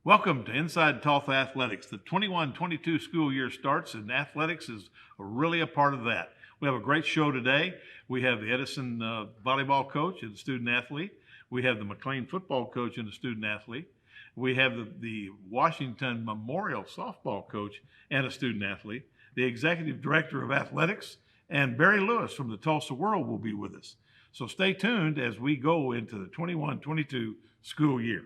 Welcome to Inside Tulsa Athletics. The 21-22 school year starts, and athletics is really a part of that. We have a great show today. We have the Edison volleyball coach and the student athlete. We have the McLain football coach and the student athlete. We have the Washington Memorial softball coach and a student athlete. The executive director of athletics and Barry Lewis from the Tulsa World will be with us. So stay tuned as we go into the 21-22 school year.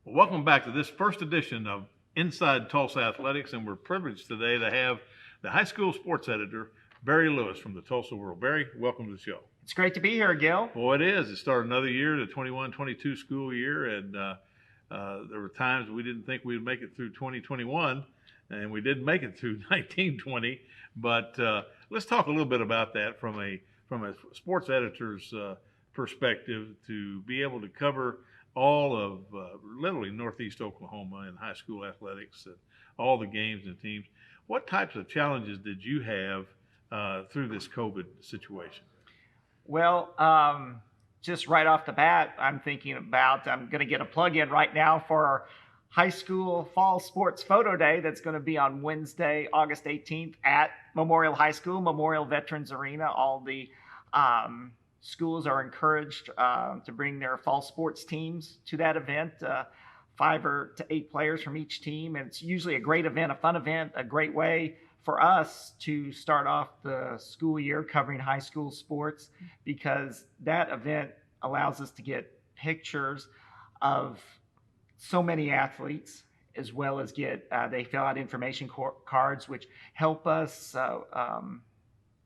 Welcome back to this first edition of Inside Tulsa Athletics, and we're privileged today to have the high school sports editor, Barry Lewis from the Tulsa World. Barry, welcome to the show. It's great to be here, Gil. Well, it is. It started another year, the 21-22 school year, and there were times we didn't think we'd make it through 2021, and we didn't make it through 1920. But let's talk a little bit about that from a sports editor's perspective, to be able to cover all of literally Northeast Oklahoma in high school athletics, and all the games and teams. What types of challenges did you have through this COVID situation? Well, just right off the bat, I'm going to get a plug in right now for our high school fall sports photo day that's going to be on Wednesday, August 18th at Memorial High School, Memorial Veterans Arena. All the schools are encouraged to bring their fall sports teams to that event, 5 to 8 players from each team. And it's usually a great event, a fun event, a great way for us to start off the school year covering high school sports, because that event allows us to get pictures of so many athletes, as well as they fill out information cards, which help us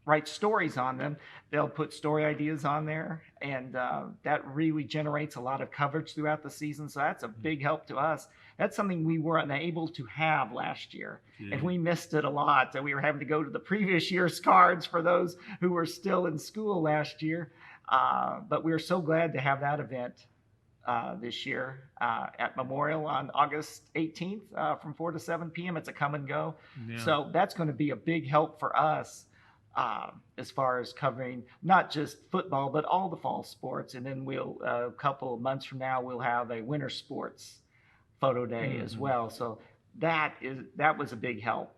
write stories on them. They'll put story ideas on there, and that really generates a lot of coverage throughout the season. So that's a big help to us. That's something we were unable to have last year, and we missed it a lot. And we were having to go to the previous year's cards for those who were still in school last year. But we are so glad to have that event this year at Memorial on August 18th from 4 to 7 p.m. It's a come and go. Yeah. So that's going to be a big help for us as far as covering not just football, but all the fall sports. And then a couple of months from now, we'll have a winter sports photo day as well. So that was a big help.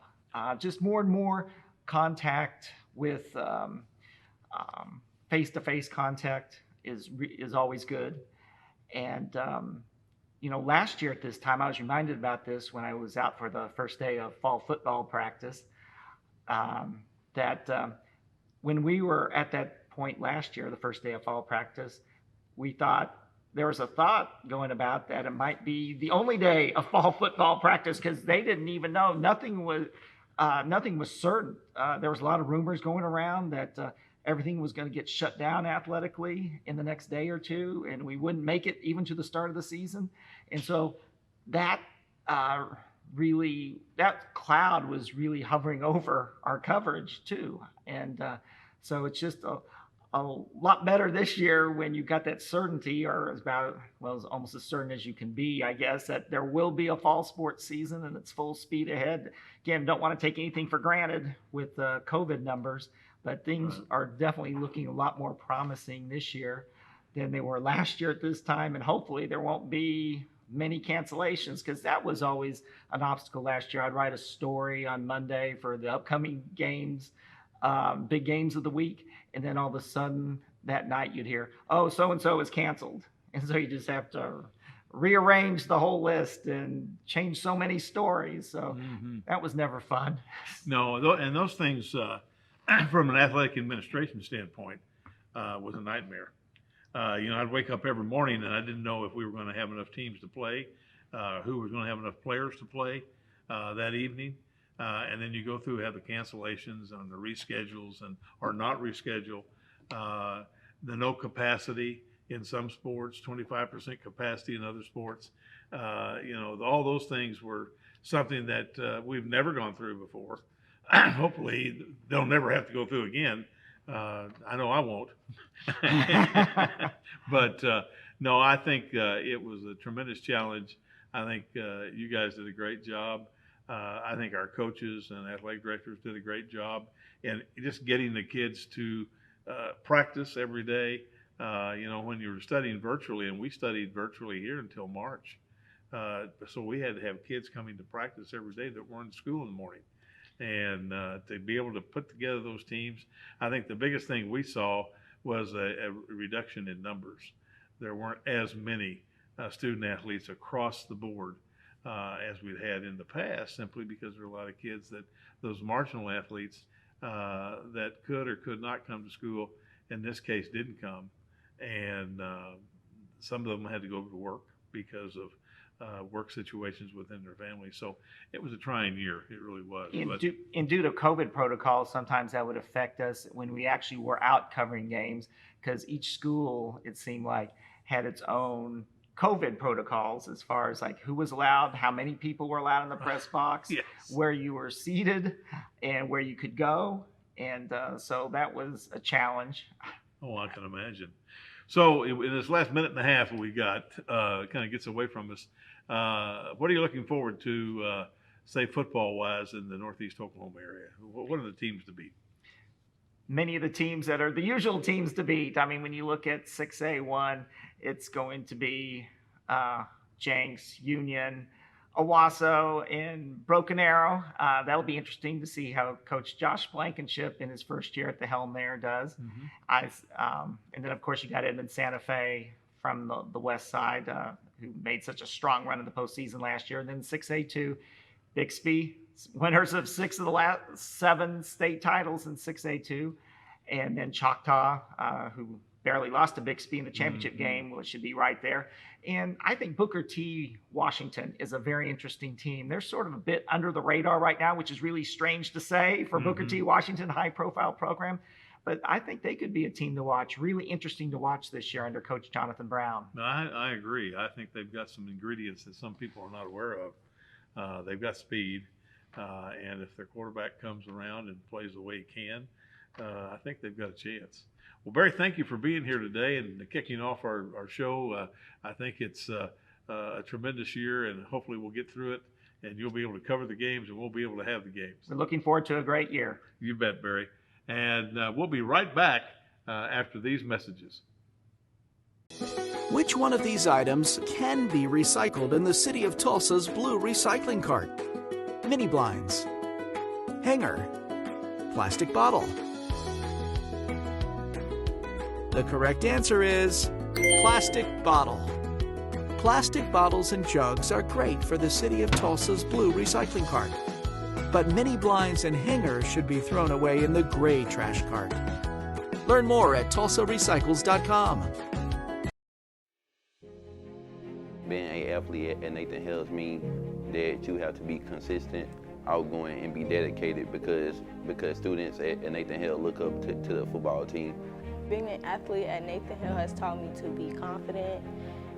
Just more and more contact with face-to-face contact is always good. And last year at this time, I was reminded about this when I was out for the first day of fall football practice. That when we were at that point last year, the first day of fall practice, there was a thought going about that it might be the only day of fall football practice, because they didn't even know. Nothing was certain. There was a lot of rumors going around that everything was going to get shut down athletically in the next day or two, and we wouldn't make it even to the start of the season. And so that cloud was really hovering over our coverage too. And so it's just a lot better this year when you got that certainty, or as almost as certain as you can be, I guess, that there will be a fall sports season and it's full speed ahead. Again, don't want to take anything for granted with COVID numbers, but things are definitely looking a lot more promising this year than they were last year at this time. And hopefully there won't be many cancellations, because that was always an obstacle last year. I'd write a story on Monday for the upcoming games, big games of the week, and then all of a sudden that night you'd hear, oh, so-and-so is canceled. And so you just have to rearrange the whole list and change so many stories. So that was never fun. No, and those things, from an athletic administration standpoint, was a nightmare. I'd wake up every morning and I didn't know if we were going to have enough teams to play, who was going to have enough players to play that evening. And then you go through, have the cancellations on the reschedules or not reschedule, the no capacity in some sports, 25% capacity in other sports. All those things were something that we've never gone through before. Hopefully they'll never have to go through again. I know I won't. But no, I think it was a tremendous challenge. I think you guys did a great job. I think our coaches and athletic directors did a great job, and just getting the kids to practice every day. When you were studying virtually, and we studied virtually here until March, so we had to have kids coming to practice every day that weren't in school in the morning, and to be able to put together those teams. I think the biggest thing we saw was a reduction in numbers. There weren't as many student athletes across the board as we'd had in the past, simply because there are a lot of kids that those marginal athletes that could or could not come to school, in this case, didn't come. And some of them had to go to work because of work situations within their family. So it was a trying year. It really was. And due to COVID protocols, sometimes that would affect us when we actually were out covering games, because each school, it seemed like, had its own COVID protocols as far as like who was allowed, how many people were allowed in the press box, yes, where you were seated, and where you could go. And so that was a challenge. Oh, I can imagine. So in this last minute and a half we got, kind of gets away from us. What are you looking forward to, say football-wise, in the Northeast Oklahoma area? What are the teams to beat? Many of the teams that are the usual teams to beat. I mean, when you look at 6A1, it's going to be Jenks, Union, Owasso, and Broken Arrow. That'll be interesting to see how Coach Josh Blankenship in his first year at the helm there does. Mm-hmm. And then, of course, you got Edmond Santa Fe from the west side, who made such a strong run in the postseason last year. And then 6A2, Bixby, winners of 6 of the last 7 state titles in 6A2. And then Choctaw, who barely lost to Bixby in the championship game, which should be right there. And I think Booker T. Washington is a very interesting team. They're sort of a bit under the radar right now, which is really strange to say for Booker T. Washington, high-profile program. But I think they could be a team to watch, really interesting to watch this year under Coach Jonathan Brown. No, I agree. I think they've got some ingredients that some people are not aware of. They've got speed, and if their quarterback comes around and plays the way he can, I think they've got a chance. Well, Barry, thank you for being here today and kicking off our show. I think it's a tremendous year, and hopefully we'll get through it, and you'll be able to cover the games, and we'll be able to have the games. We're looking forward to a great year. You bet, Barry. And we'll be right back after these messages. Which one of these items can be recycled in the City of Tulsa's blue recycling cart? Mini blinds, hanger, plastic bottle. The correct answer is plastic bottle. Plastic bottles and jugs are great for the City of Tulsa's blue recycling cart. But mini blinds and hangers should be thrown away in the gray trash cart. Learn more at tulsarecycles.com. Being an athlete at Nathan Hales means that you have to be consistent, outgoing, and be dedicated because students at Nathan Hale look up to the football team. Being an athlete at Nathan Hale has taught me to be confident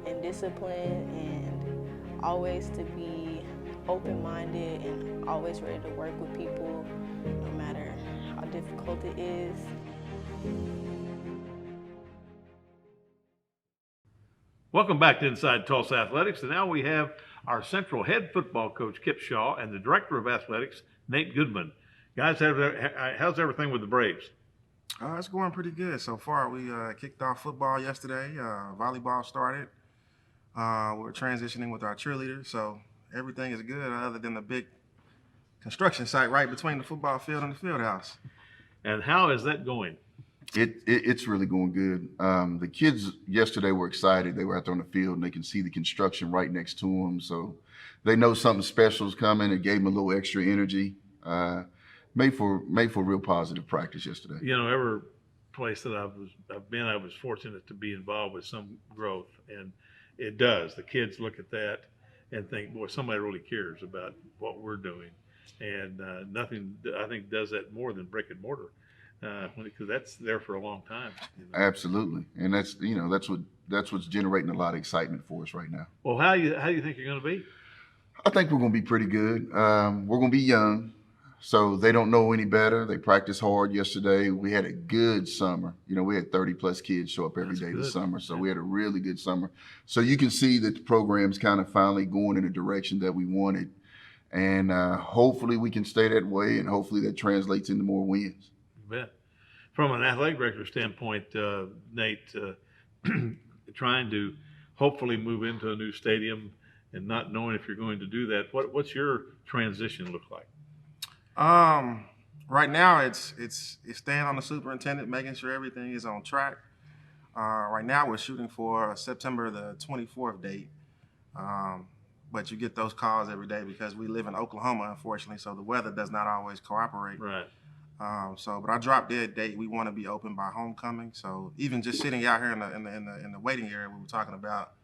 and disciplined and always to be open-minded and always ready to work with people no matter how difficult it is. Welcome back to Inside Tulsa Athletics, and now we have our central head football coach, Kip Shaw, and the director of athletics, Nate Goodman. Guys, how's everything with the Braves? It's going pretty good so far. We kicked off football yesterday. Volleyball started. We're transitioning with our cheerleaders, so everything is good other than the big construction site right between the football field and the field house. And how is that going? It's really going good. The kids yesterday were excited. They were out there on the field and they can see the construction right next to them. So they know something special is coming. It gave them a little extra energy. Made for real positive practice yesterday. You know, every place that I've been, I was fortunate to be involved with some growth, and it does. The kids look at that and think, boy, somebody really cares about what we're doing. And nothing, I think, does that more than brick and mortar. because that's there for a long time. Absolutely, and that's what's generating a lot of excitement for us right now. Well, how do you think you're going to be? I think we're going to be pretty good. We're going to be young, so they don't know any better. They practiced hard yesterday. We had a good summer. We had 30-plus kids show up every day this summer, so we had a really good summer. So you can see that the program's kind of finally going in a direction that we wanted, and hopefully we can stay that way, and hopefully that translates into more wins. You bet. From an athletic director standpoint, Nate, trying to hopefully move into a new stadium and not knowing if you're going to do that, what's your transition look like? Right now it's staying on the superintendent, making sure everything is on track. Right now we're shooting for a September the 24th date. But you get those calls every day because we live in Oklahoma, unfortunately, so the weather does not always cooperate. Right. But I dropped dead date. We want to be open by homecoming. So even just sitting out here in the waiting area, we were talking about,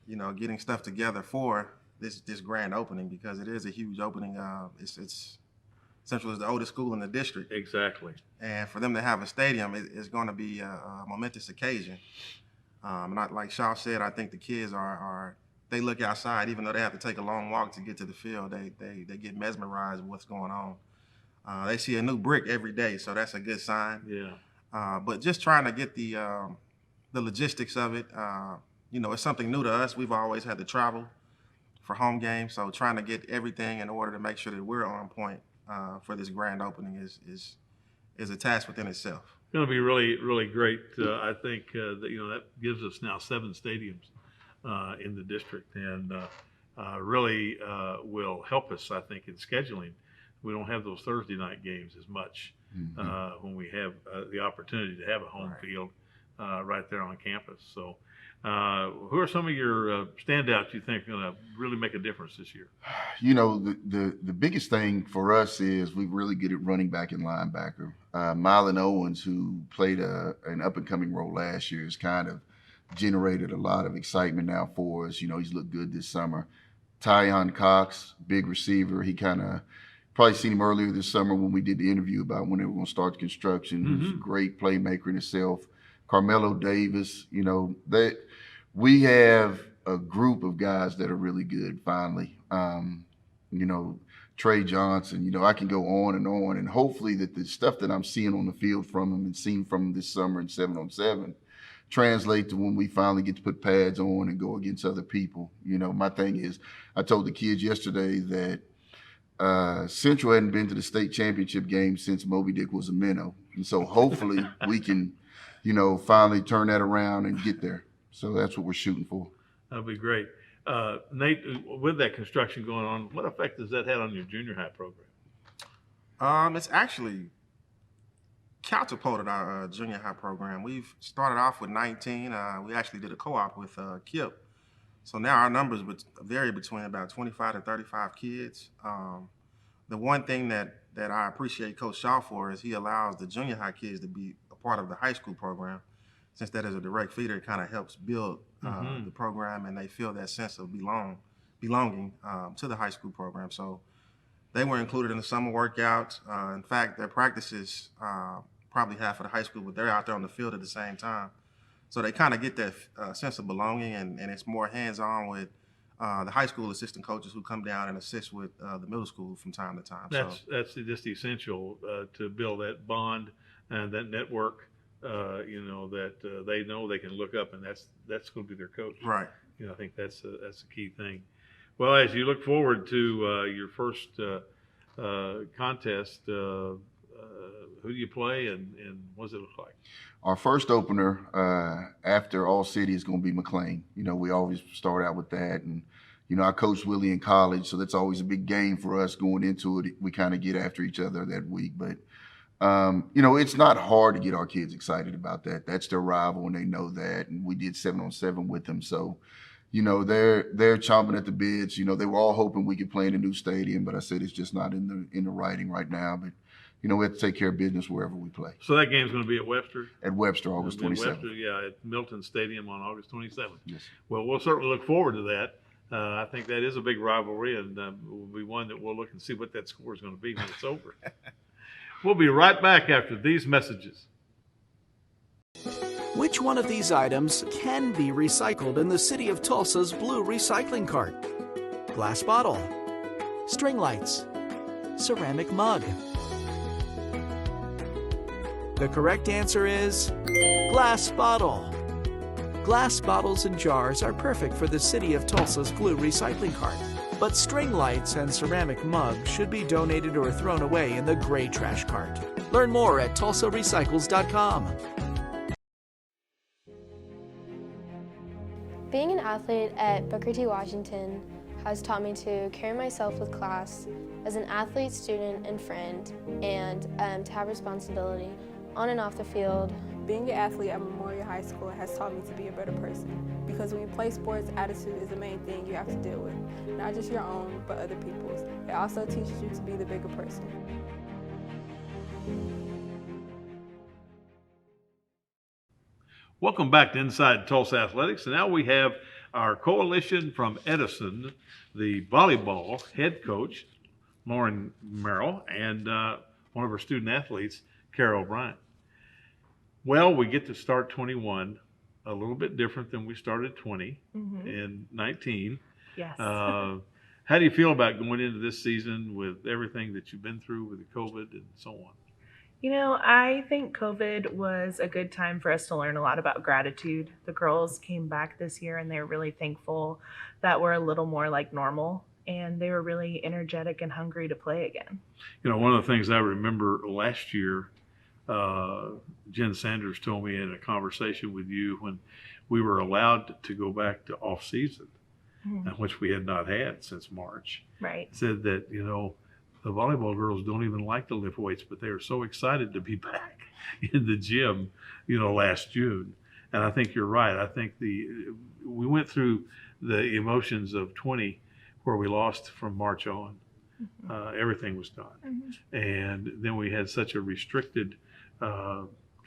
getting stuff together for this grand opening because it is a huge opening. It's Central is the oldest school in the district. Exactly. And for them to have a stadium, it's going to be a momentous occasion. Like Shaw said, I think the kids they look outside, even though they have to take a long walk to get to the field. They get mesmerized with what's going on. They see a new brick every day, so that's a good sign. Yeah. But just trying to get the logistics of it. It's something new to us. We've always had to travel for home games, so trying to get everything in order to make sure that we're on point for this grand opening is a task within itself. It's going to be really, really great. I think that gives us now 7 stadiums in the district, and really will help us, I think, in scheduling. We don't have those Thursday night games as much when we have the opportunity to have a home field right there on campus. So who are some of your standouts you think are going to really make a difference this year? The biggest thing for us is we're really good at running back and linebacker. Mylan Owens, who played an up-and-coming role last year, has kind of generated a lot of excitement now for us. He's looked good this summer. Tyon Cox, big receiver. He kind of probably seen him earlier this summer when we did the interview about when they were going to start the construction. He's a great playmaker in himself. Carmelo Davis, that we have a group of guys that are really good finally. Trey Johnson, I can go on, and hopefully that the stuff that I'm seeing on the field from him and seen from him this summer in 7-on-7 translate to when we finally get to put pads on and go against other people. My thing is, I told the kids yesterday that Central hadn't been to the state championship game since Moby Dick was a minnow. And so hopefully we can, finally turn that around and get there. So that's what we're shooting for. That'll be great. Nate, with that construction going on, what effect has that had on your junior high program? It's actually catapulted our junior high program. We've started off with 19. We actually did a co-op with KIP. So now our numbers would vary between about 25 to 35 kids. The one thing that I appreciate Coach Shaw for is he allows the junior high kids to be a part of the high school program. Since that is a direct feeder, it kind of helps build the program, and they feel that sense of belonging to the high school program. So they were included in the summer workouts. In fact, their practices, probably half of the high school, but they're out there on the field at the same time. So they kind of get that sense of belonging, and it's more hands-on with the high school assistant coaches who come down and assist with the middle school from time to time. That's just essential to build that bond and that network. That they know they can look up, and that's going to be their coach. Right. I think that's a key thing. Well, as you look forward to your first contest, who do you play, and what does it look like? Our first opener after All City is going to be McLain. We always start out with that, and I coached Willie in college, so that's always a big game for us going into it. We kind of get after each other that week, but it's not hard to get our kids excited about that. That's their rival, and they know that. And we did 7-on-7 with them, so they're chomping at the bits. They were all hoping we could play in a new stadium, but I said it's just not in the writing right now. But we have to take care of business wherever we play. So that game's going to be at Webster. At Webster, August 27th. Webster, yeah, at Milton Stadium on August 27th. Yes. Well, we'll certainly look forward to that. I think that is a big rivalry, and will be one that we'll look and see what that score is going to be when it's over. We'll be right back after these messages. Which one of these items can be recycled in the city of Tulsa's blue recycling cart? Glass bottle, string lights, ceramic mug. The correct answer is glass bottle. Glass bottles and jars are perfect for the city of Tulsa's blue recycling cart. But string lights and ceramic mugs should be donated or thrown away in the gray trash cart. Learn more at tulsarecycles.com. Being an athlete at Booker T. Washington has taught me to carry myself with class as an athlete, student, and friend, and to have responsibility on and off the field. Being an athlete at Memorial High School has taught me to be a better person, because when you play sports, attitude is the main thing you have to deal with, not just your own, but other people's. It also teaches you to be the bigger person. Welcome back to Inside Tulsa Athletics. And now we have our coalition from Edison, the volleyball head coach, Lauren Merrill, and one of our student athletes, Carol O'Brien. Well, we get to start 21 a little bit different than we started 20 and 19. Yes. How do you feel about going into this season with everything that you've been through with the COVID and so on? You know, I think COVID was a good time for us to learn a lot about gratitude. The girls came back this year and they were really thankful that we're a little more like normal, and they were really energetic and hungry to play again. You know, one of the things I remember last year, Jen Sanders told me in a conversation with you when we were allowed to go back to off season, which we had not had since March. Right. Said that, you know, the volleyball girls don't even like to lift weights, but they are so excited to be back in the gym, you know, last June. And I think you're right. I think we went through the emotions of 20 where we lost from March on. Everything was done. And then we had such a restricted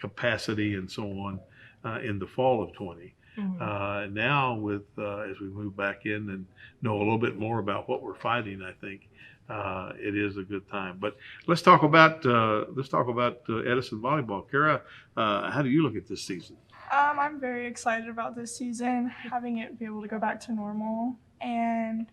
capacity and so on in the fall of 20. Now with as we move back in and know a little bit more about what we're fighting, I think it is a good time. But let's talk about Edison Volleyball. Kara, how do you look at this season? I'm very excited about this season, having it be able to go back to normal, and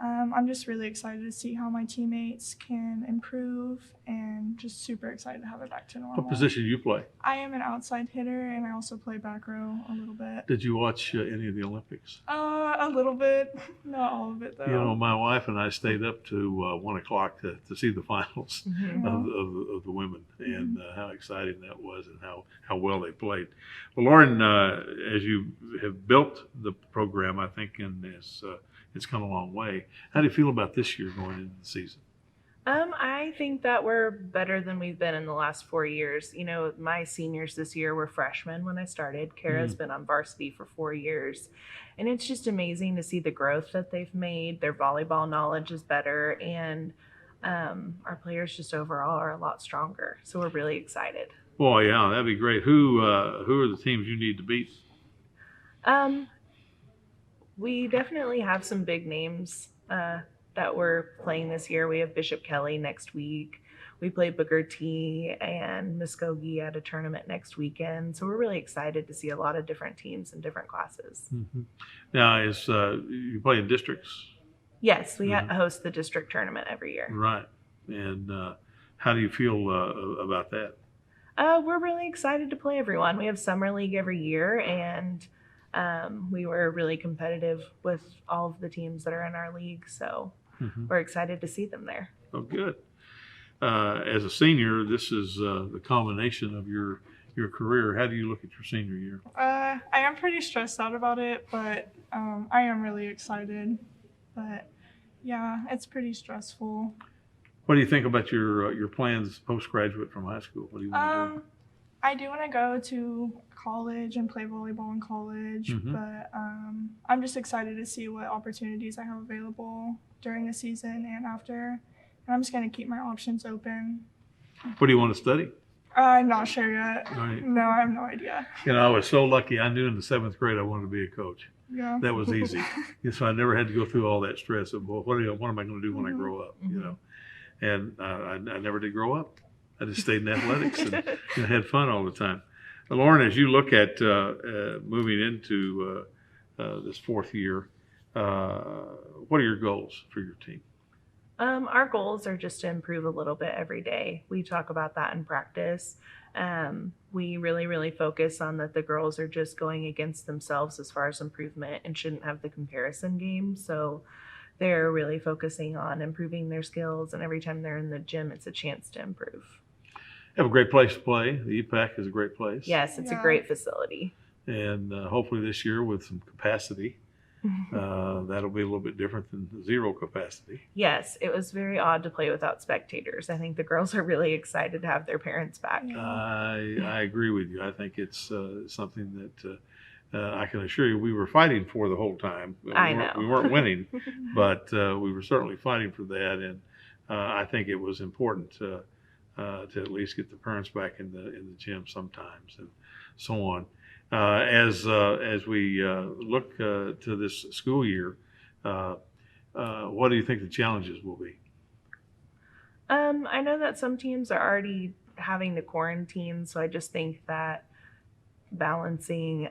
I'm just really excited to see how my teammates can improve, and just super excited to have it back to normal. What position do you play? I am an outside hitter, and I also play back row a little bit. Did you watch any of the Olympics? A little bit, not all of it though. You know, my wife and I stayed up to 1 o'clock to see the finals of the women, and how exciting that was, and how well they played. Well, Lauren, as you have built the program, I think, and it's come a long way. How do you feel about this year going into the season? I think that we're better than we've been in the last 4 years. You know, my seniors this year were freshmen when I started. Kara's been on varsity for 4 years. And it's just amazing to see the growth that they've made. Their volleyball knowledge is better, and our players just overall are a lot stronger. So we're really excited. Boy, yeah, that'd be great. Who are the teams you need to beat? We definitely have some big names that we're playing this year. We have Bishop Kelly next week. We play Booker T and Muskogee at a tournament next weekend. So we're really excited to see a lot of different teams and different classes. Now, you play in districts? Yes, we host the district tournament every year. Right. And how do you feel about that? We're really excited to play everyone. We have summer league every year, and we were really competitive with all of the teams that are in our league. So we're excited to see them there. Oh, good. As a senior, this is the culmination of your career. How do you look at your senior year? I am pretty stressed out about it, but I am really excited. But yeah, it's pretty stressful. What do you think about your plans postgraduate from high school? What do you want to do? I do want to go to college and play volleyball in college, but I'm just excited to see what opportunities I have available during the season and after. And I'm just going to keep my options open. What do you want to study? I'm not sure yet. Right. No, I have no idea. You know, I was so lucky. I knew in the 7th grade I wanted to be a coach. Yeah. That was easy. So I never had to go through all that stress of, well, what am I going to do when I grow up? You know, and I never did grow up. I just stayed in athletics and had fun all the time. Lauren, as you look at moving into this fourth year, what are your goals for your team? Our goals are just to improve a little bit every day. We talk about that in practice. We really focus on that the girls are just going against themselves as far as improvement and shouldn't have the comparison game. So they're really focusing on improving their skills, and every time they're in the gym, it's a chance to improve. You have a great place to play. The EPAC is a great place. Yes, it's a great facility. And hopefully this year with some capacity, that'll be a little bit different than zero capacity. Yes, it was very odd to play without spectators. I think the girls are really excited to have their parents back. I agree with you. I think it's something that I can assure you we were fighting for the whole time. I know. We weren't winning, but we were certainly fighting for that. And I think it was important to at least get the parents back in the gym sometimes and so on. As we look to this school year, what do you think the challenges will be? I know that some teams are already having to quarantine, so I just think that balancing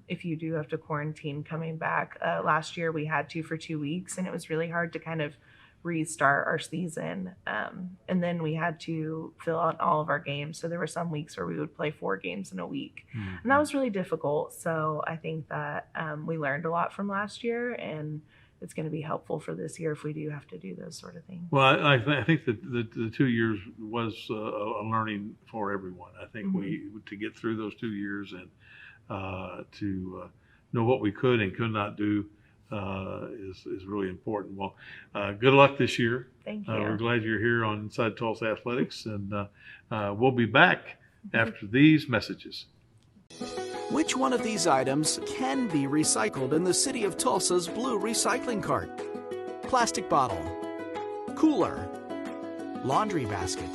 if you do have to quarantine coming back. Last year we had to for 2 weeks, and it was really hard to kind of restart our season. And then we had to fill out all of our games. So there were some weeks where we would play 4 games in a week. Mm-hmm. And that was really difficult. So I think that we learned a lot from last year, and it's going to be helpful for this year if we do have to do those sort of things. Well, I think that the 2 years was a learning for everyone. I think to get through those 2 years and to know what we could and could not do is really important. Well, good luck this year. Thank you. We're glad you're here on Inside Tulsa Athletics, and we'll be back after these messages. Which one of these items can be recycled in the city of Tulsa's blue recycling cart? Plastic bottle, cooler, laundry basket.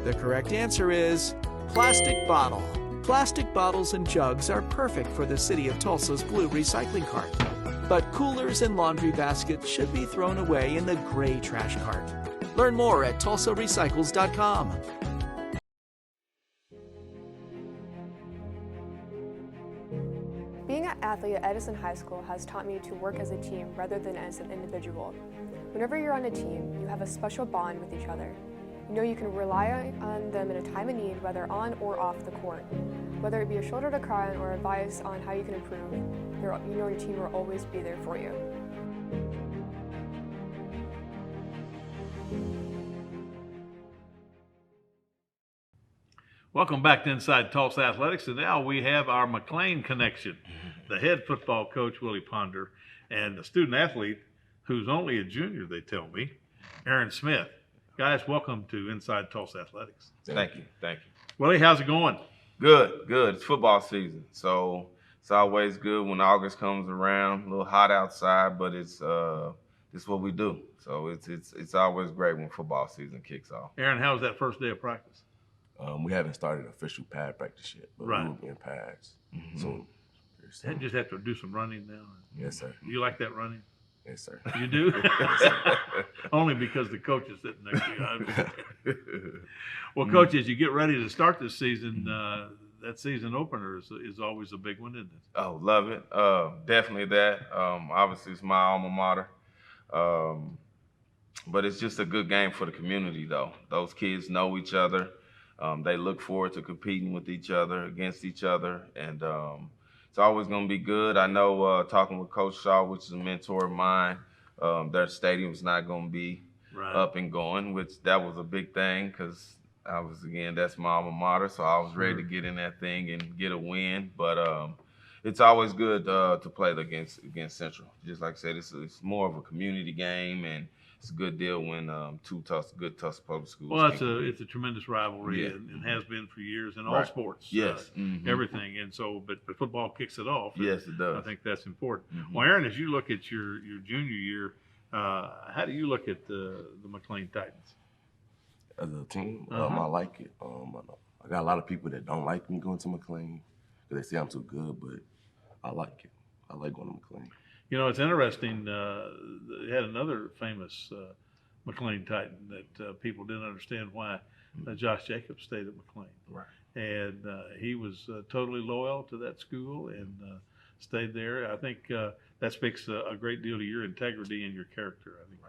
The correct answer is plastic bottle. Plastic bottles and jugs are perfect for the city of Tulsa's blue recycling cart. But coolers and laundry baskets should be thrown away in the gray trash cart. Learn more at tulsarecycles.com. Being an athlete at Edison High School has taught me to work as a team rather than as an individual. Whenever you're on a team, you have a special bond with each other. You know you can rely on them in a time of need, whether on or off the court. Whether it be a shoulder to cry on or advice on how you can improve, you know your team will always be there for you. Welcome back to Inside Tulsa Athletics, and now we have our McLain connection, the head football coach, Willie Ponder, and the student athlete, who's only a junior, they tell me, Erin Smith. Guys, welcome to Inside Tulsa Athletics. Thank you. Willie, how's it going? Good. It's football season, so it's always good when August comes around. A little hot outside, but it's what we do. So it's always great when football season kicks off. Erin, how was that first day of practice? We haven't started official pad practice yet, but right. We'll be in pads soon. You just have to do some running now. Yes, sir. Do you like that running? Yes, sir. You do? Yes, sir. Only because the coach is sitting next to you. Well, Coach, as you get ready to start this season, that season opener is always a big one, isn't it? Oh, love it. Definitely that. Obviously, it's my alma mater. But it's just a good game for the community, though. Those kids know each other. They look forward to competing with each other, against each other, and it's always going to be good. I know talking with Coach Shaw, which is a mentor of mine, their stadium's not going to be up and going, which that was a big thing because that's my alma mater, so I was ready to get in that thing and get a win. But it's always good to play against Central. Just like I said, it's more of a community game, and it's a good deal when two good Tulsa public schools. Well, it's a tremendous rivalry, and has been for years in all sports. Yes, everything, and so but football kicks it off. Yes, it does. I think that's important. Well, Erin, as you look at your junior year, how do you look at the McLain Titans? As a team, I like it. I got a lot of people that don't like me going to McLain because they say I'm too good, but I like it. I like going to McLain. You know, it's interesting. They had another famous McLain Titan, that people didn't understand why Josh Jacobs stayed at McLain. Right. And he was totally loyal to that school and stayed there. I think that speaks a great deal to your integrity and your character. I think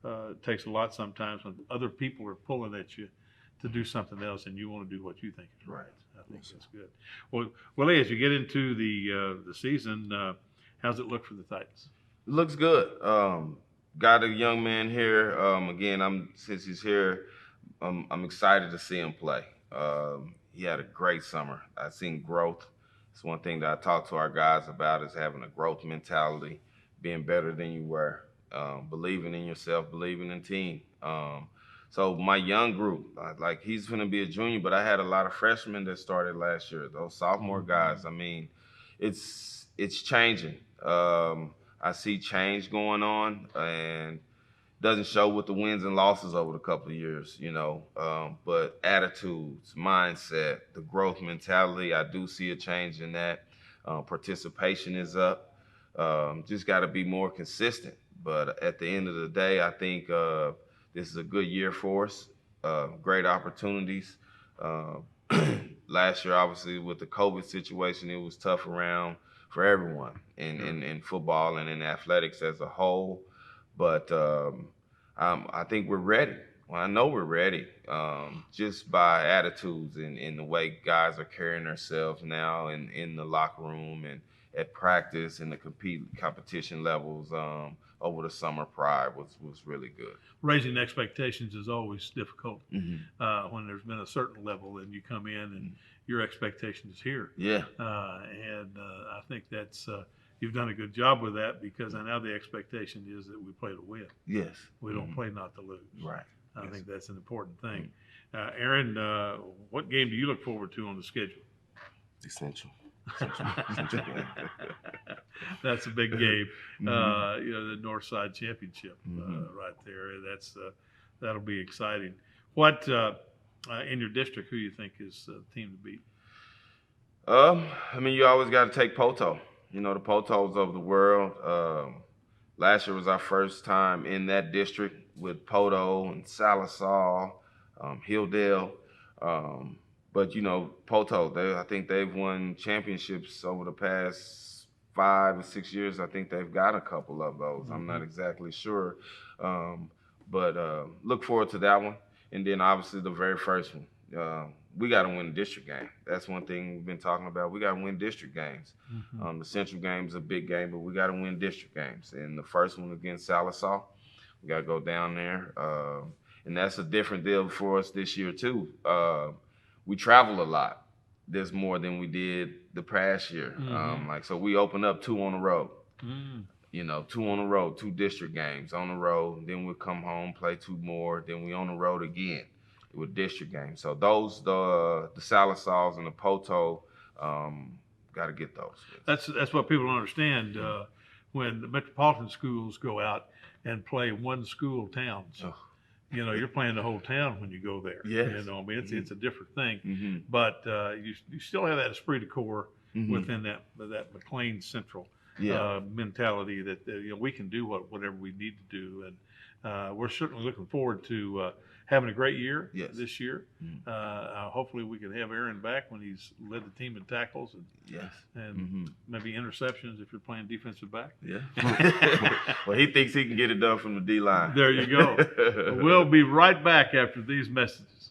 it takes a lot sometimes when other people are pulling at you to do something else and you want to do what you think is right. I think that's good. Well, Willie, as you get into the season, how's it look for the Titans? It looks good. Got a young man here. Again, since he's here, I'm excited to see him play. He had a great summer. I've seen growth. It's one thing that I talk to our guys about is having a growth mentality, being better than you were, believing in yourself, believing in team. So my young group, like he's going to be a junior, but I had a lot of freshmen that started last year. Those sophomore guys, I mean, it's changing. I see change going on, and doesn't show with the wins and losses over the couple of years, but attitudes, mindset, the growth mentality, I do see a change in that. Participation is up. Just got to be more consistent. But at the end of the day, I think this is a good year for us. Great opportunities. Last year, obviously, with the COVID situation, it was tough around for everyone in football and in athletics as a whole. But I think we're ready. Well, I know we're ready just by attitudes and the way guys are carrying themselves now in the locker room and at practice and the competition levels over the summer prior was really good. Raising expectations is always difficult when there's been a certain level and you come in and your expectation is here. Yeah. And I think that's you've done a good job with that because now the expectation is that we play to win. Yes. We don't play not to lose. Right. I think that's an important thing. Erin, what game do you look forward to on the schedule? Essential. That's a big game. The Northside Championship right there. That'll be exciting. What in your district, who you think is the team to beat? I mean, you always got to take Poto. The Potos of the world. Last year was our first time in that district with Poto and Sallisaw, Hilldale. But, Poto, I think they've won championships over the past 5 or 6 years. I think they've got a couple of those. I'm not exactly sure. But look forward to that one. And then, obviously, the very first one. We got to win the district game. That's one thing we've been talking about. We got to win district games. The Central game is a big game, but we got to win district games. And the first one against Sallisaw, we got to go down there. And that's a different deal for us this year, too. We travel a lot. There's more than we did the past year. So we open up 2 on the road. 2 on the road, 2 district games on the road. Then we'll come home, play 2 more. Then we on the road again with district games. So those, the Sallisaws and the Poto, got to get those. That's what people don't understand. When the metropolitan schools go out and play one school towns, you're playing the whole town when you go there. Yes. It's a different thing. But you still have that esprit de corps within that McLain Central mentality that we can do whatever we need to do, and we're certainly looking forward to having a great year this year. Hopefully we can have Erin back when he's led the team in tackles and maybe interceptions if you're playing defensive back. Yeah. Well, he thinks he can get it done from the D-line. There you go. We'll be right back after these messages.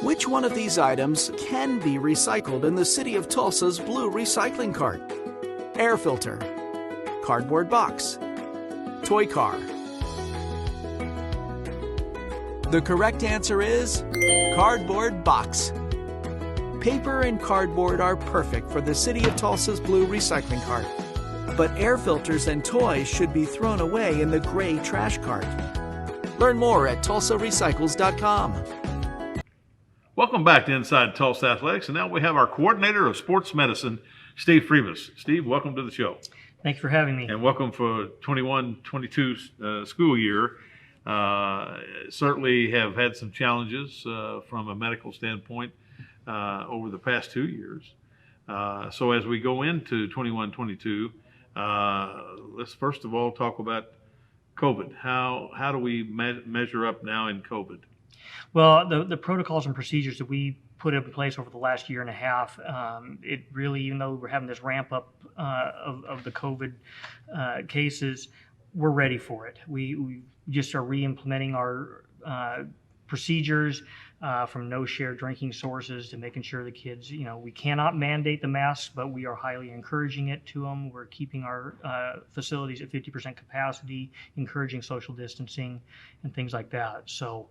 Which one of these items can be recycled in the city of Tulsa's blue recycling cart? Air filter, cardboard box, toy car. The correct answer is cardboard box. Paper and cardboard are perfect for the city of Tulsa's blue recycling cart. But air filters and toys should be thrown away in the gray trash cart. Learn more at tulsarecycles.com. Welcome back to Inside Tulsa Athletics, and now we have our coordinator of sports medicine, Steve Friebus. Steve, welcome to the show. Thank you for having me. And welcome for 21-22 school year. Certainly have had some challenges from a medical standpoint over the past 2 years. So as we go into 21-22, let's first of all talk about COVID. How do we measure up now in COVID? Well, the protocols and procedures that we put in place over the last year and a half, it really, even though we're having this ramp up of the COVID cases, we're ready for it. We just are re-implementing our procedures from no shared drinking sources to making sure the kids, we cannot mandate the masks, but we are highly encouraging it to them. We're keeping our facilities at 50% capacity, encouraging social distancing and things like that. So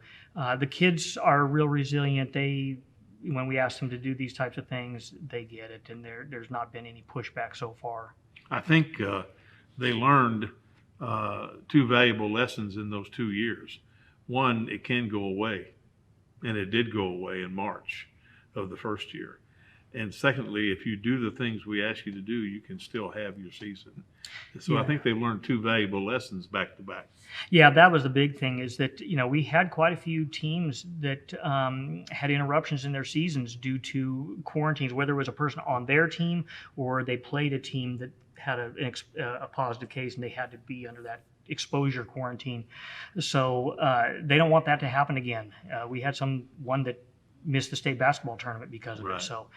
the kids are real resilient. When we ask them to do these types of things, they get it, and there's not been any pushback so far. I think they learned 2 valuable lessons in those 2 years. One, it can go away, and it did go away in March of the first year. And secondly, if you do the things we ask you to do, you can still have your season. So yeah. I think they've learned 2 valuable lessons back to back. Yeah, that was the big thing, is that, we had quite a few teams that had interruptions in their seasons due to quarantines, whether it was a person on their team or they played a team that had a positive case and they had to be under that exposure quarantine. So they don't want that to happen again. We had one that missed the state basketball tournament because of it. So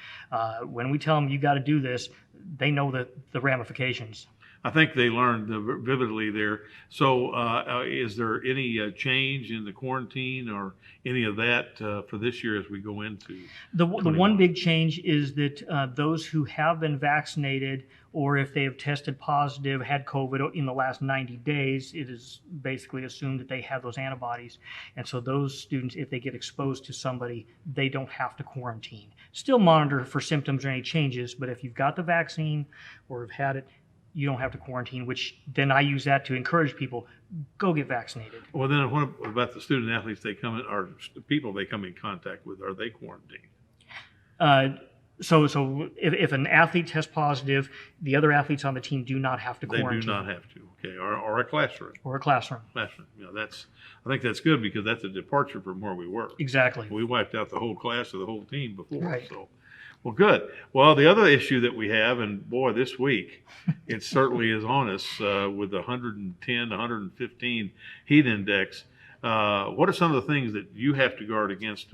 when we tell them you got to do this, they know the ramifications. I think they learned vividly there. So is there any change in the quarantine or any of that for this year as we go into the one big change is that those who have been vaccinated, or if they have tested positive, had COVID in the last 90 days, it is basically assumed that they have those antibodies. And so those students, if they get exposed to somebody, they don't have to quarantine. Still monitor for symptoms or any changes, but if you've got the vaccine or have had it, you don't have to quarantine, which then I use that to encourage people, go get vaccinated. Well, then what about the student athletes or people they come in contact with? Are they quarantined? So if an athlete tests positive, the other athletes on the team do not have to quarantine. They do not have to, okay. Or a classroom. Or a classroom. I think that's good because that's a departure from where we were. Exactly. We wiped out the whole class or the whole team before. Right. So, well, good. Well, the other issue that we have, and boy, this week, it certainly is on us with the 110, 115 heat index. What are some of the things that you have to guard against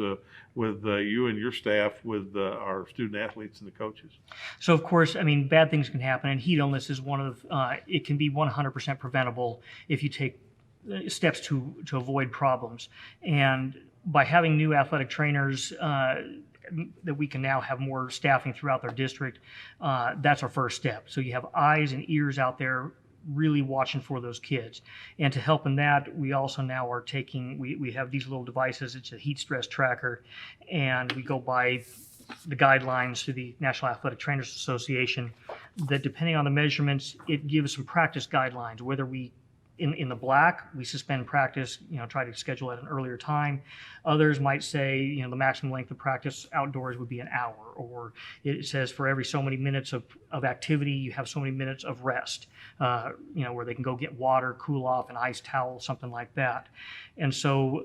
with you and your staff, with our student athletes and the coaches? So, of course, bad things can happen, and heat illness is one of, it can be 100% preventable if you take steps to avoid problems. And by having new athletic trainers, that we can now have more staffing throughout their district, that's our first step. So you have eyes and ears out there really watching for those kids. And to help in that, we also now are we have these little devices. It's a heat stress tracker, and we go by the guidelines through the National Athletic Trainers Association that, depending on the measurements, it gives some practice guidelines, whether we in the black, we suspend practice, try to schedule at an earlier time. Others might say, the maximum length of practice outdoors would be an hour, or it says for every so many minutes of activity, you have so many minutes of rest, where they can go get water, cool off, an ice towel, something like that. And so,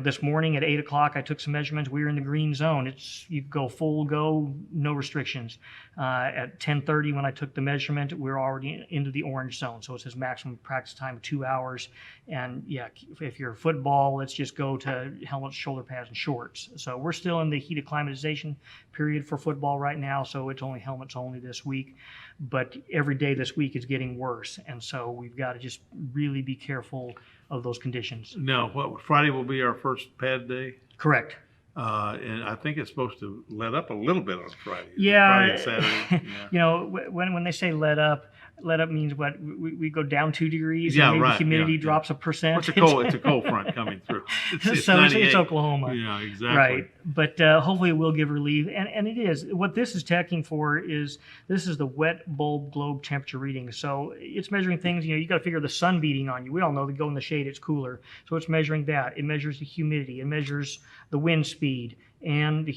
this morning at 8 o'clock, I took some measurements. We were in the green zone. You go full go, no restrictions. At 10:30, when I took the measurement, we're already into the orange zone. So it says maximum practice time of 2 hours. And yeah, if you're football, let's just go to helmets, shoulder pads, and shorts. So we're still in the heat acclimatization period for football right now. So it's only helmets only this week. But every day this week is getting worse. And so we've got to just really be careful of those conditions. No, Friday will be our first pad day? Correct. And I think it's supposed to let up a little bit on Friday. Yeah. Friday and Saturday. Yeah. When they say let up means what? We go down 2 degrees. Yeah, and maybe right. Humidity drops 1%. It's a cold front coming through. It's Oklahoma. Yeah, exactly. Right. But hopefully it will give relief. And it is. What this is checking for is the wet bulb globe temperature reading. So it's measuring things, you got to figure the sun beating on you. We all know that go in the shade, it's cooler. So it's measuring that. It measures the humidity. It measures the wind speed and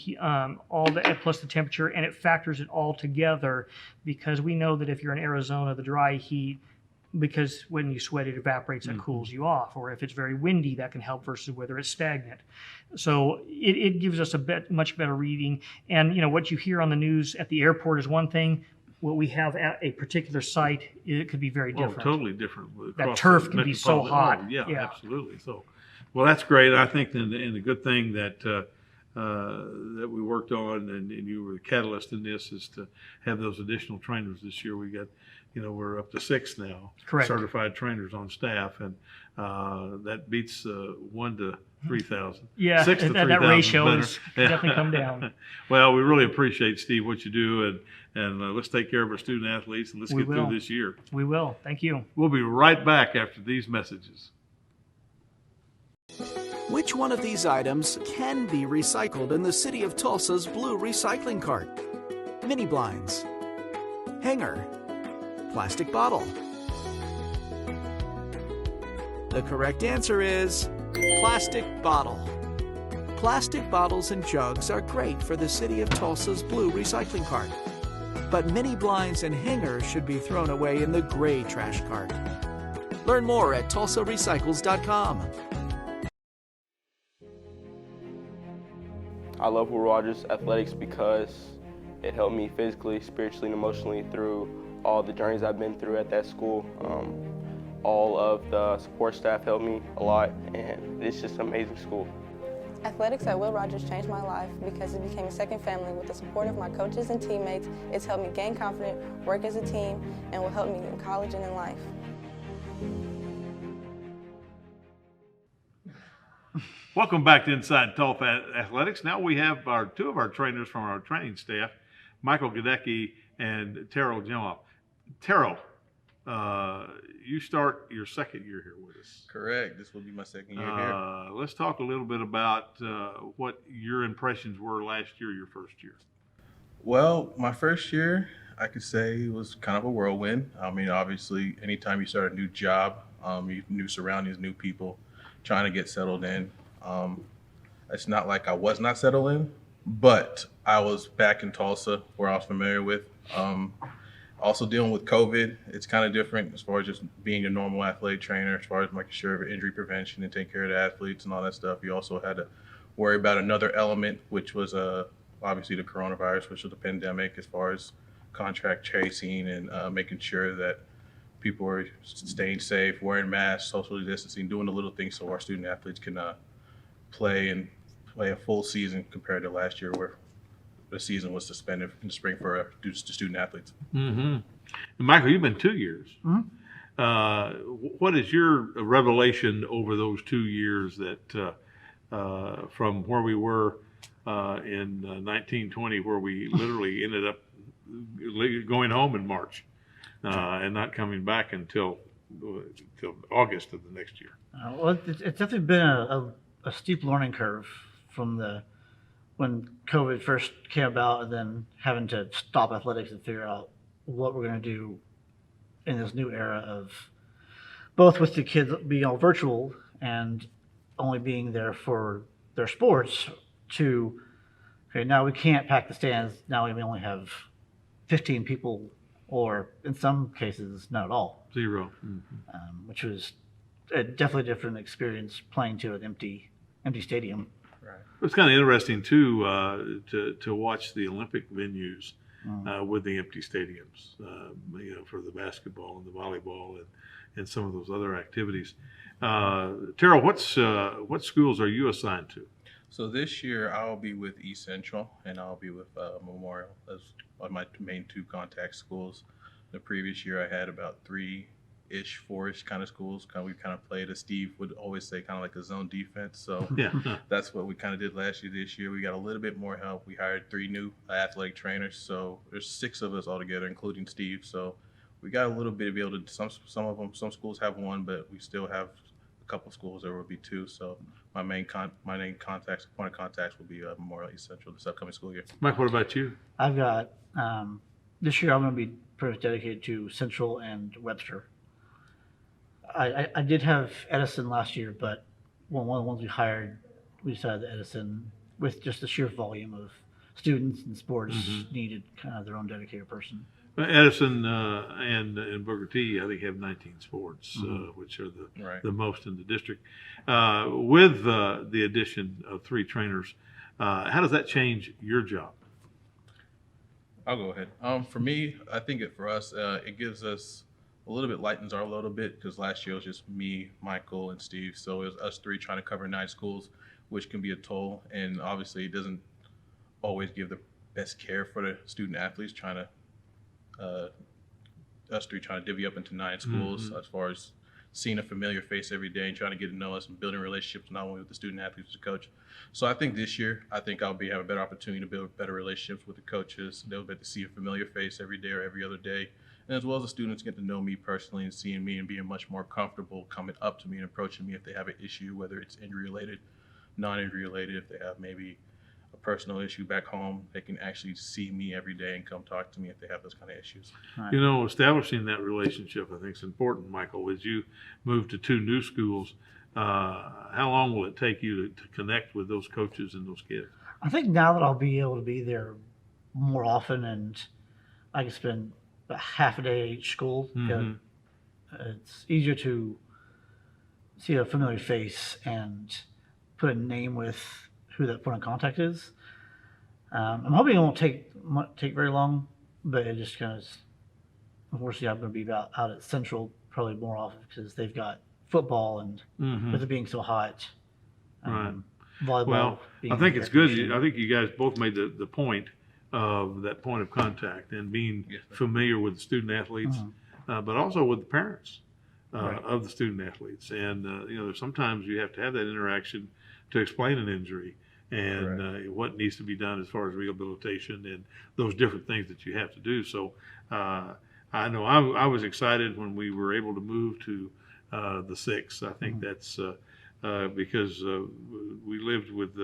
all that, plus the temperature, and it factors it all together, because we know that if you're in Arizona, the dry heat, because when you sweat, it evaporates and cools you off. Or if it's very windy, that can help versus whether it's stagnant. So it gives us much better reading. And what you hear on the news at the airport is one thing. what we have at a particular site, it could be very different. Totally different. That across turf the can be so metropolitan- hot. Oh, yeah, Yeah. absolutely. So, well, that's great. I think and the good thing that that we worked on, and you were the catalyst in this, is to have those additional trainers this year. We got, we're up to 6 now. Correct. Certified trainers on staff, and that beats 1 to 3,000. Yeah, 6 to that 3,000 ratio better. has definitely come down. Well, we really appreciate, Steve, what you do, and let's take care of our student athletes, and let's We get will. through this year. We will. Thank you. We'll be right back after these messages. Which one of these items can be recycled in the city of Tulsa's blue recycling cart? Mini blinds, hanger, plastic bottle. The correct answer is plastic bottle. Plastic bottles and jugs are great for the city of Tulsa's blue recycling cart. But mini blinds and hangers should be thrown away in the gray trash cart. Learn more at tulsarecycles.com. I love Will Rogers Athletics because it helped me physically, spiritually, and emotionally through all the journeys I've been through at that school. All of the support staff helped me a lot, and it's just an amazing school. Athletics at Will Rogers changed my life because it became a second family. With the support of my coaches and teammates, it's helped me gain confidence, work as a team, and will help me in college and in life. Welcome back to Inside Tulsa Athletics. Now we have two of our trainers from our training staff, Michael Goedecke and Terrell Jimoh. Terrell, you start your second year here with us. Correct. This will be my second year here. Let's talk a little bit about what your impressions were last year, your first year. Well, my first year, I could say, was kind of a whirlwind. I mean, obviously, anytime you start a new job, new surroundings, new people, trying to get settled in. It's not like I was not settled in, but I was back in Tulsa, where I was familiar with. Also dealing with COVID, it's kind of different as far as just being a normal athletic trainer, as far as making sure of injury prevention and taking care of the athletes and all that stuff. You also had to worry about another element, which was obviously the coronavirus, which was the pandemic, as far as contract tracing and making sure that people were staying safe, wearing masks, socially distancing, doing the little things so our student athletes can play a full season compared to last year, where the season was suspended in the spring for student athletes. Mm-hmm. And Michael, you've been 2 years. Mm-hmm. What is your revelation over those 2 years that from where we were in 1920, where we literally ended up going home in March and not coming back until August of the next year? Well, it's definitely been a steep learning curve from when COVID first came about, and then having to stop athletics and figure out what we're going to do in this new era of both with the kids being all virtual and only being there for their sports to, okay, now we can't pack the stands. Now we only have 15 people, or in some cases, not at all. 0. Mm-hmm. Which was a definitely different experience playing to an empty stadium. Right. It's kind of interesting too to watch the Olympic venues with the empty stadiums, for the basketball and the volleyball and some of those other activities. Terrell, what schools are you assigned to? So this year I'll be with East Central and I'll be with Memorial as my main 2 contact schools. The previous year I had about 3-ish, 4-ish kind of schools. We kind of played, as Steve would always say, kind of like a zone defense. So yeah. That's what we kind of did last year. This year we got a little bit more help. We hired 3 new athletic trainers. So there's 6 of us altogether, including Steve. So we got a little bit to be able to, some schools have 1, but we still have a couple schools there will be 2. So my main point of contacts will be Memorial East Central this upcoming school year. Mike, what about you? I've got, this year I'm going to be pretty much dedicated to Central and Webster. I did have Edison last year, but one of the ones we hired, we decided that Edison, with just the sheer volume of students and sports, needed kind of their own dedicated person. Edison and Booker T, I think, have 19 sports, which are the most in the district. With the addition of 3 trainers, how does that change your job? I'll go ahead. For me, I think for us, it gives us a little bit, lightens our load a bit, because last year it was just me, Michael, and Steve. So it was us three trying to cover 9 schools, which can be a toll. And obviously it doesn't always give the best care for the student athletes, us three trying to divvy up into 9 schools as far as seeing a familiar face every day and trying to get to know us and building relationships not only with the student athletes but the coach. So I think this year, I'll have a better opportunity to build better relationships with the coaches. They'll get to see a familiar face every day or every other day. And as well as the students get to know me personally and seeing me and being much more comfortable coming up to me and approaching me if they have an issue, whether it's injury related, non-injury related, if they have maybe a personal issue back home, they can actually see me every day and come talk to me if they have those kind of issues. Right. You know, establishing that relationship, I think, is important, Michael. As you move to 2 new schools, how long will it take you to connect with those coaches and those kids? I think now that I'll be able to be there more often and I can spend about half a day at each school, it's easier to see a familiar face and put a name with who that point of contact is. I'm hoping it won't take very long, but it just kind of, unfortunately, I'm going to be out at Central probably more often because they've got football and with it being so hot, volleyball. Well, being I think the it's good. recognition. I think you guys both made the point of that point of contact and being familiar with the student athletes, but also with the parents of the student athletes. And you know, sometimes you have to have that interaction to explain an injury and what needs to be done as far as rehabilitation and those different things that you have to do. So I know I was excited when we were able to move to the 6. I think that's because we lived with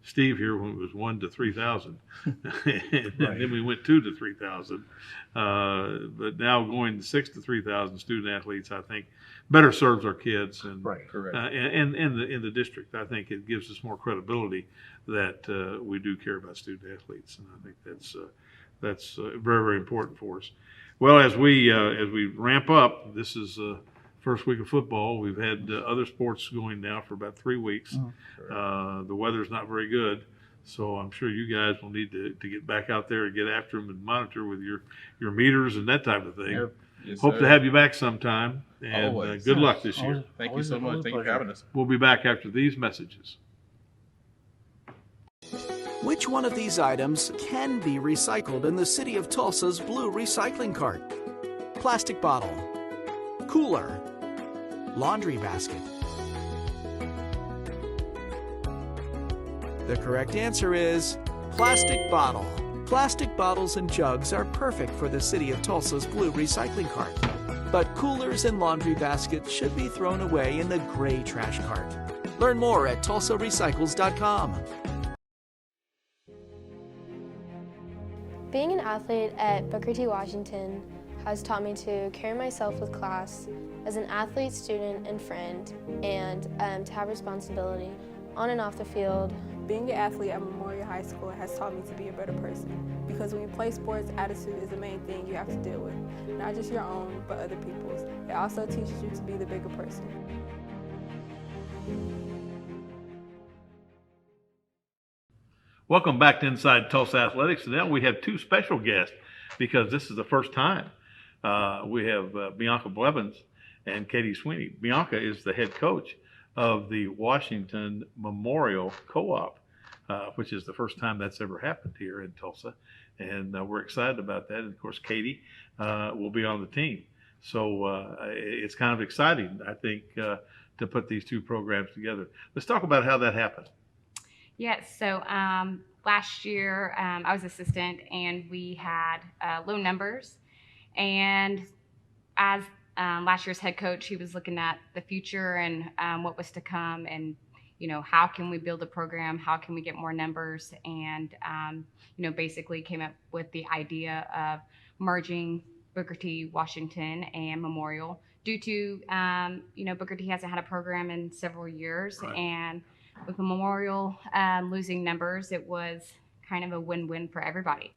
Steve here when it was 1 to 3,000, and then we went 2 to 3,000. But now going 6 to 3,000 student athletes, I think better serves our kids and in the district. I think it gives us more credibility that we do care about student athletes, and I think that's very, very important for us. Well, as we ramp up, this is first week of football. We've had other sports going now for about 3 weeks. The weather's not very good, so I'm sure you guys will need to get back out there and get after them and monitor with your meters and that type of thing. Yep. Yes, Hope sir. to have you back sometime, and Always. good luck this year. Thank you so much. Thank you for having us. We'll be back after these messages. Which one of these items can be recycled in the city of Tulsa's blue recycling cart? Plastic bottle, cooler, laundry basket. The correct answer is plastic bottle. Plastic bottles and jugs are perfect for the city of Tulsa's blue recycling cart. But coolers and laundry baskets should be thrown away in the gray trash cart. Learn more at tulsarecycles.com. Being an athlete at Booker T. Washington has taught me to carry myself with class as an athlete, student, and friend, and to have responsibility on and off the field. Being an athlete at Memorial High School has taught me to be a better person, because when you play sports, attitude is the main thing you have to deal with. Not just your own, but other people's. It also teaches you to be the bigger person. Welcome back to Inside Tulsa Athletics. Now we have 2 special guests because this is the first time. We have Bianca Blevins and Katie Sweeney. Bianca is the head coach of the Washington Memorial Co-op, which is the first time that's ever happened here in Tulsa. And we're excited about that. And of course, Katie will be on the team. So it's kind of exciting, I think, to put these 2 programs together. Let's talk about how that happened. Yes, so last year I was assistant and we had low numbers, and as last year's head coach, he was looking at the future and what was to come, and how can we build a program, how can we get more numbers, and basically came up with the idea of merging Booker T. Washington and Memorial due to Booker T. hasn't had a program in several years, and with Memorial losing numbers, it was kind of a win-win for everybody.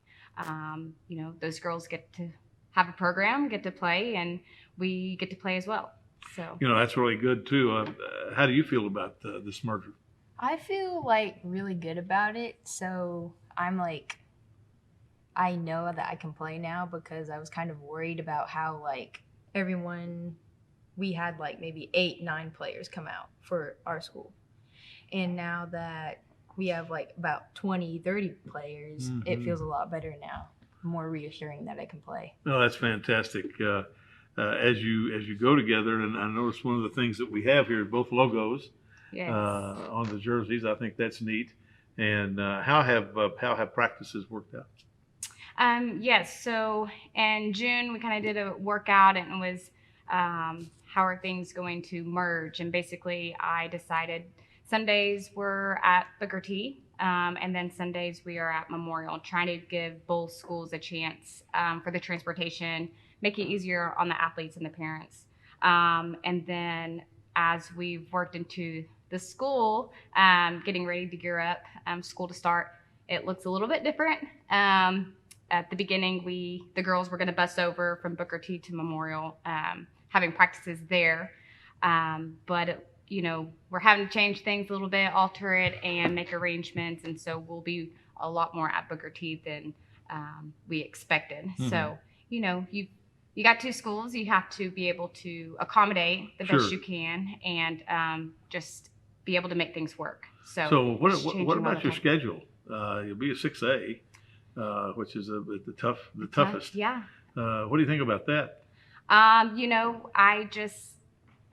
Those girls get to have a program, get to play, and we get to play as well. So that's really good too. How do you feel about this merger? I feel really good about it. So I'm I know that I can play now because I was kind of worried about how like we had like maybe 8-9 players come out for our school. And now that we have like about 20-30 players, it feels a lot better now. More reassuring that I can play. No, that's fantastic. As you go together, and I noticed one of the things that we have here, both logos on the jerseys. I think that's neat. And how have practices worked out? Yes. So in June, we kind of did a workout, and it was how are things going to merge? And basically, I decided Sundays we're at Booker T, and then Sundays we are at Memorial, trying to give both schools a chance for the transportation, make it easier on the athletes and the parents. And then as we've worked into the school, getting ready to gear up, school to start, it looks a little bit different. At the beginning, the girls were going to bus over from Booker T to Memorial, having practices there. But we're having to change things a little bit, alter it, and make arrangements. And so we'll be a lot more at Booker T than we expected. So, you got 2 schools. You have to be able to accommodate the best you can, and just be able to make things work. So what about your schedule? You'll be a 6A, which is the toughest. Yeah. What do you think about that?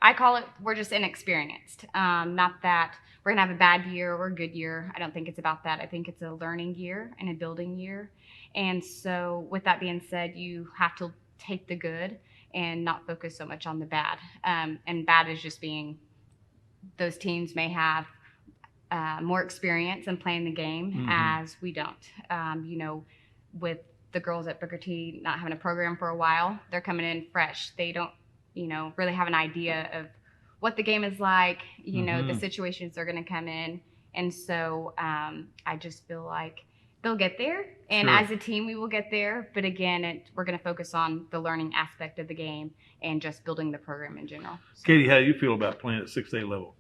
I call it, we're just inexperienced. Not that we're gonna have a bad year or a good year. I don't think it's about that. I think it's a learning year and a building year. And so with that being said, you have to take the good and not focus so much on the bad. And bad is just being those teams may have more experience in playing the game as we don't. With the girls at Booker T not having a program for a while, they're coming in fresh. They don't really have an idea of what the game is like, the situations they're going to come in. And so I just feel like they'll get there. And as a team, we will get there. But again, we're going to focus on the learning aspect of the game and just building the program in general. So. Katie, how do you feel about playing at 6A level?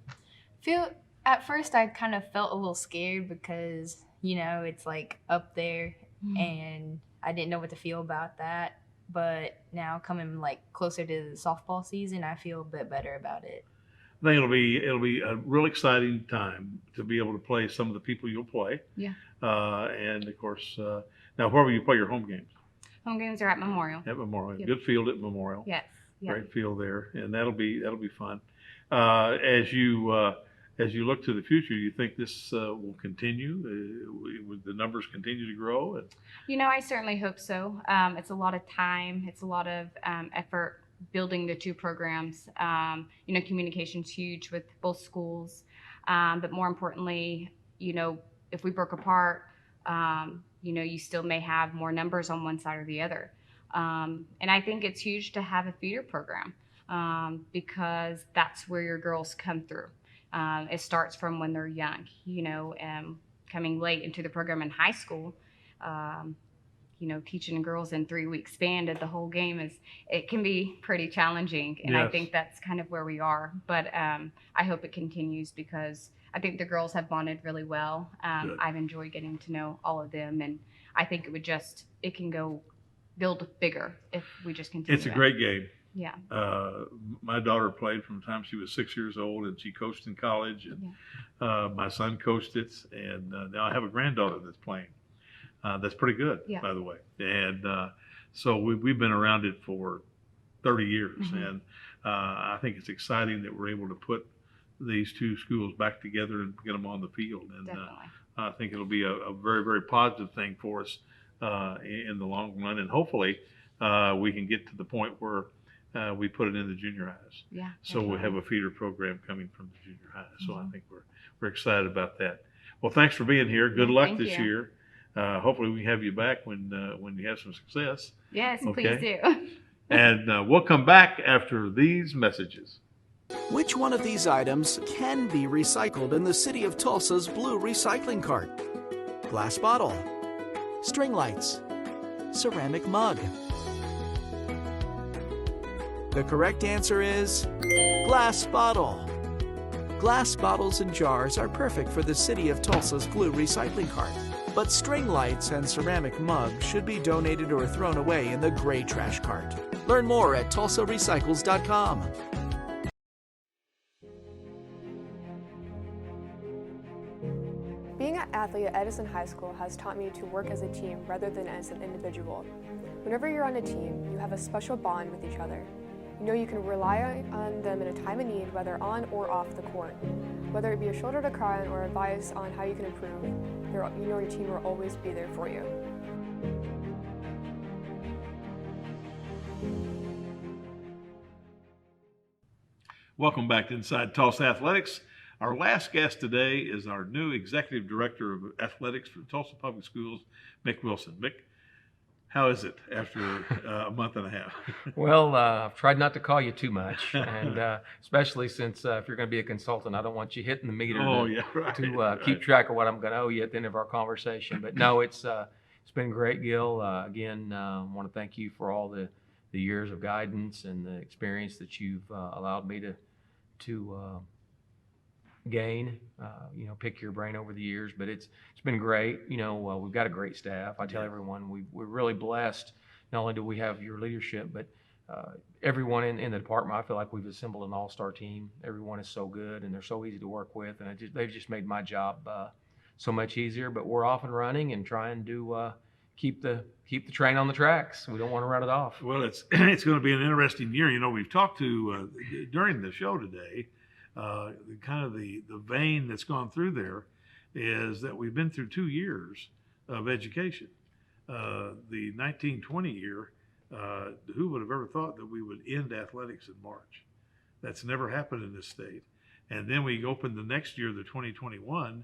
At first, I kind of felt a little scared because, it's like up there and I didn't know what to feel about that. But now coming like closer to the softball season, I feel a bit better about it. I think it'll be a real exciting time to be able to play some of the people you'll play. Yeah. And of course, now where will you play your home games? Home games are at Memorial. At Memorial. Yep. Good field at Memorial. Yes. Yep. Great field there, and that'll be fun. As you look to the future, you think this will continue? Would the numbers continue to grow? I certainly hope so. It's a lot of time. It's a lot of effort building the 2 programs. Communication's huge with both schools. But more importantly, if we broke apart, you still may have more numbers on one side or the other. And I think it's huge to have a feeder program because that's where your girls come through. It starts from when they're young, coming late into the program in high school, teaching girls in 3-week span of the whole game it can be pretty challenging. And yes. I think that's kind of where we are. But I hope it continues because I think the girls have bonded really well. I've enjoyed getting to know all of them. And I think it can go build bigger if we just continue. It's a great game. Yeah. My daughter played from the time she was 6 years old, and she coached in college. And my son coached it, and now I have a granddaughter that's playing. That's pretty good, by the way. And so we've been around it for 30 years, and I think it's exciting that we're able to put these 2 schools back together and get them on the field. And I think it'll be a very, very positive thing for us in the long run, and hopefully we can get to the point where we put it in the junior highs. Yeah. So we have a feeder program coming from the junior highs. So I think we're excited about that. Well, thanks for being here. Good luck this year. Hopefully we can have you back when you have some success. Yes, please do. And we'll come back after these messages. Which one of these items can be recycled in the city of Tulsa's blue recycling cart? Glass bottle, string lights, ceramic mug. The correct answer is glass bottle. Glass bottles and jars are perfect for the city of Tulsa's blue recycling cart. But string lights and ceramic mugs should be donated or thrown away in the gray trash cart. Learn more at tulsarecycles.com. Being an athlete at Edison High School has taught me to work as a team rather than as an individual. Whenever you're on a team, you have a special bond with each other. You know you can rely on them in a time of need, whether on or off the court. Whether it be a shoulder to cry on or advice on how you can improve, you know your team will always be there for you. Welcome back to Inside Tulsa Athletics. Our last guest today is our new Executive Director of Athletics for Tulsa Public Schools, Mick Wilson. Mick, how is it after a month and a half? Well, I've tried not to call you too much, and especially since if you're going to be a consultant, I don't want you hitting the meter to keep track of what I'm going to owe you at the end of our conversation. But no, it's been great, Gil. Again, I want to thank you for all the years of guidance and the experience that you've allowed me to gain, pick your brain over the years, but it's been great. We've got a great staff. I tell everyone we're really blessed. Not only do we have your leadership, but everyone in the department, I feel like we've assembled an all-star team. Everyone is so good and they're so easy to work with, and they've just made my job so much easier. But we're off and running and trying to keep the train on the tracks. We don't want to run it off. Well, it's going to be an interesting year. We've talked to during the show today. The vein that's gone through there is that we've been through 2 years of education. The 1920 year, who would have ever thought that we would end athletics in March? That's never happened in this state. And then we opened the next year, the 2021,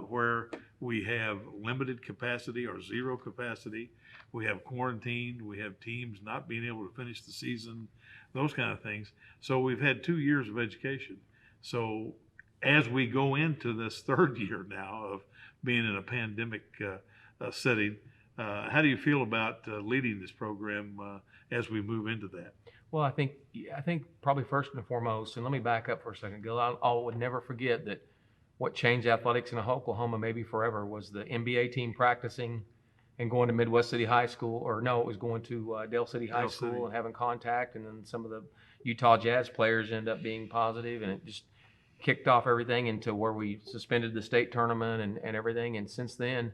where we have limited capacity or zero capacity. We have quarantine. We have teams not being able to finish the season, those kind of things. So we've had 2 years of education. So as we go into this third year now of being in a pandemic setting, how do you feel about leading this program as we move into that? Well, I think probably first and foremost, and let me back up for a second, Gil. I would never forget that what changed athletics in Oklahoma maybe forever was the NBA team practicing and going to Midwest City High School, or no, it was going to Dale City High School and having contact, and then some of the Utah Jazz players end up being positive, and it just kicked off everything into where we suspended the state tournament and everything. And since then,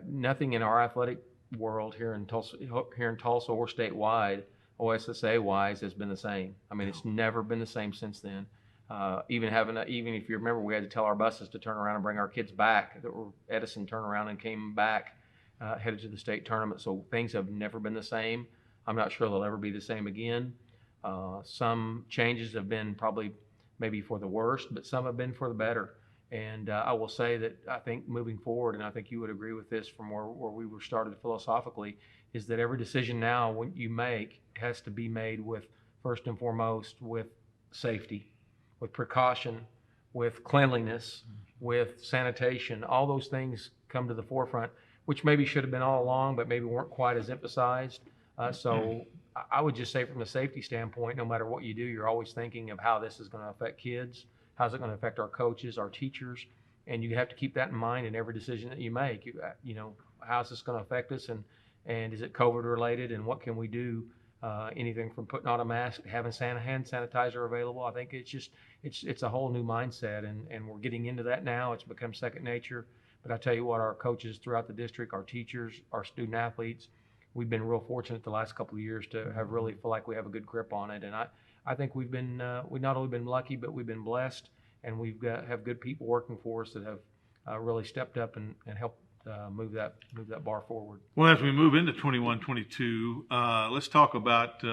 nothing in our athletic world here in Tulsa or statewide, OSSA-wise, has been the same. I mean, it's never been the same since then. Even if you remember, we had to tell our buses to turn around and bring our kids back. Edison turned around and came back, headed to the state tournament. So things have never been the same. I'm not sure they'll ever be the same again. Some changes have been probably maybe for the worst, but some have been for the better. And I will say that I think moving forward, and I think you would agree with this from where we were started philosophically, is that every decision now when you make has to be made with, first and foremost, with safety, with precaution, with cleanliness, with sanitation. All those things come to the forefront, which maybe should have been all along, but maybe weren't quite as emphasized. So I would just say from a safety standpoint, no matter what you do, you're always thinking of how this is going to affect kids, how's it going to affect our coaches, our teachers, and you have to keep that in mind in every decision that you make. How's this going to affect us, and is it COVID related, and what can we do? Anything from putting on a mask, having hand sanitizer available. I think it's a whole new mindset, and we're getting into that now. It's become second nature. But I tell you what, our coaches throughout the district, our teachers, our student athletes, we've been real fortunate the last couple of years to have really feel like we have a good grip on it. And I think we've not only been lucky, but we've been blessed, and have good people working for us that have really stepped up and helped move that bar forward. Well, as we move into 21-22, let's talk about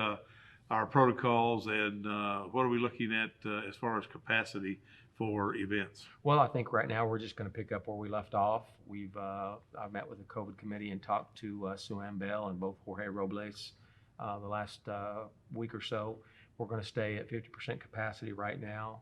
our protocols and what are we looking at as far as capacity for events? Well, I think right now we're just going to pick up where we left off. I've met with the COVID committee and talked to Sue Ann Bell and both Jorge Robles the last week or so. We're going to stay at 50% capacity right now.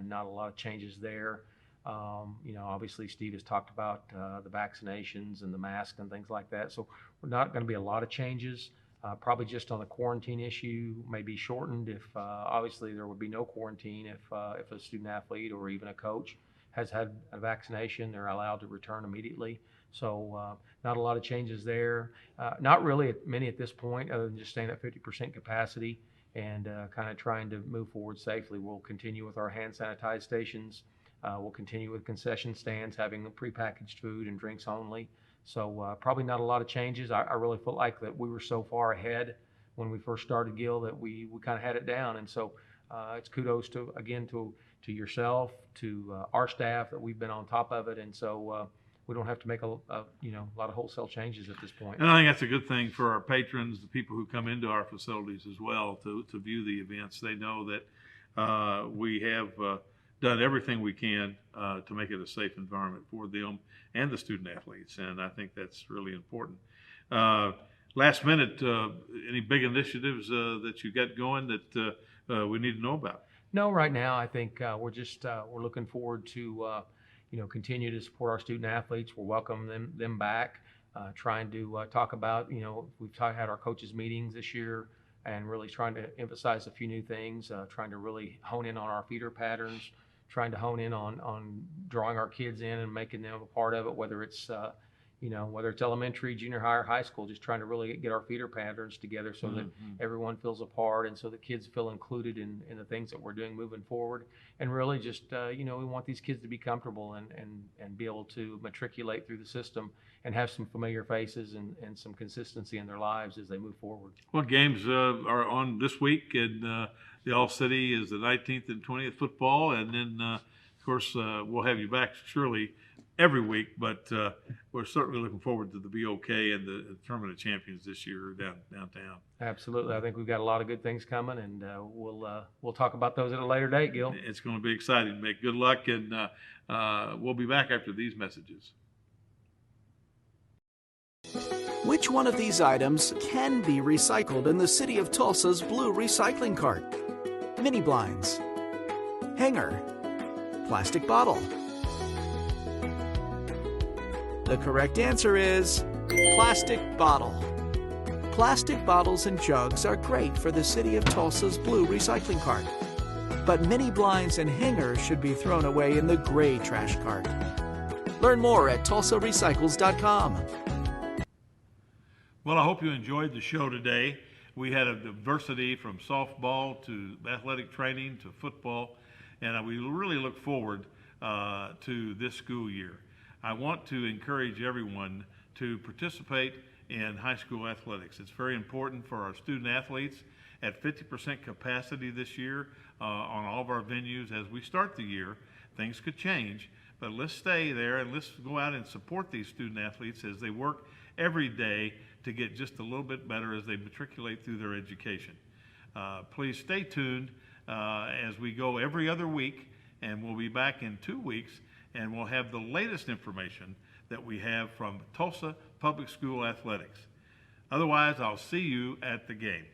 Not a lot of changes there. Obviously Steve has talked about the vaccinations and the mask and things like that. So we're not going to be a lot of changes. Probably just on the quarantine issue, maybe shortened if obviously there would be no quarantine if a student athlete or even a coach has had a vaccination, they're allowed to return immediately. So not a lot of changes there. Not really many at this point, other than just staying at 50% capacity and kind of trying to move forward safely. We'll continue with our hand sanitized stations. We'll continue with concession stands, having prepackaged food and drinks only. So probably not a lot of changes. I really feel like that we were so far ahead when we first started, Gil, that we kind of had it down. And so it's kudos to yourself, to our staff, that we've been on top of it. And so we don't have to make a lot of wholesale changes at this point. And I think that's a good thing for our patrons, the people who come into our facilities as well, to view the events. They know that we have done everything we can to make it a safe environment for them and the student athletes, and I think that's really important. Last minute, any big initiatives that you got going that we need to know about? No, right now I think we're looking forward to continue to support our student athletes. We're welcoming them back. Trying to talk about we've had our coaches meetings this year and really trying to emphasize a few new things. Trying to really hone in on our feeder patterns. Trying to hone in on drawing our kids in and making them a part of it, whether it's elementary, junior high, or high school, just trying to really get our feeder patterns together so that everyone feels a part and so that kids feel included in the things that we're doing moving forward. And really just, we want these kids to be comfortable and be able to matriculate through the system and have some familiar faces and some consistency in their lives as they move forward. Well, games are on this week, and the All-City is the 19th and 20th football, and then, of course, we'll have you back surely every week, but we're certainly looking forward to the BOK and the Tournament of Champions this year downtown. Absolutely. I think we've got a lot of good things coming, and we'll talk about those at a later date, Gil. It's going to be exciting, Mick. Good luck, and we'll be back after these messages. Which one of these items can be recycled in the city of Tulsa's blue recycling cart? Mini blinds, hanger, plastic bottle. The correct answer is plastic bottle. Plastic bottles and jugs are great for the city of Tulsa's blue recycling cart. But mini blinds and hangers should be thrown away in the gray trash cart. Learn more at tulsarecycles.com. Well, I hope you enjoyed the show today. We had a diversity from softball to athletic training to football, and we really look forward to this school year. I want to encourage everyone to participate in high school athletics. It's very important for our student athletes at 50% capacity this year on all of our venues. As we start the year, things could change, but let's stay there and let's go out and support these student athletes as they work every day to get just a little bit better as they matriculate through their education. Please stay tuned as we go every other week, and we'll be back in 2 weeks, and we'll have the latest information that we have from Tulsa Public School Athletics. Otherwise, I'll see you at the game.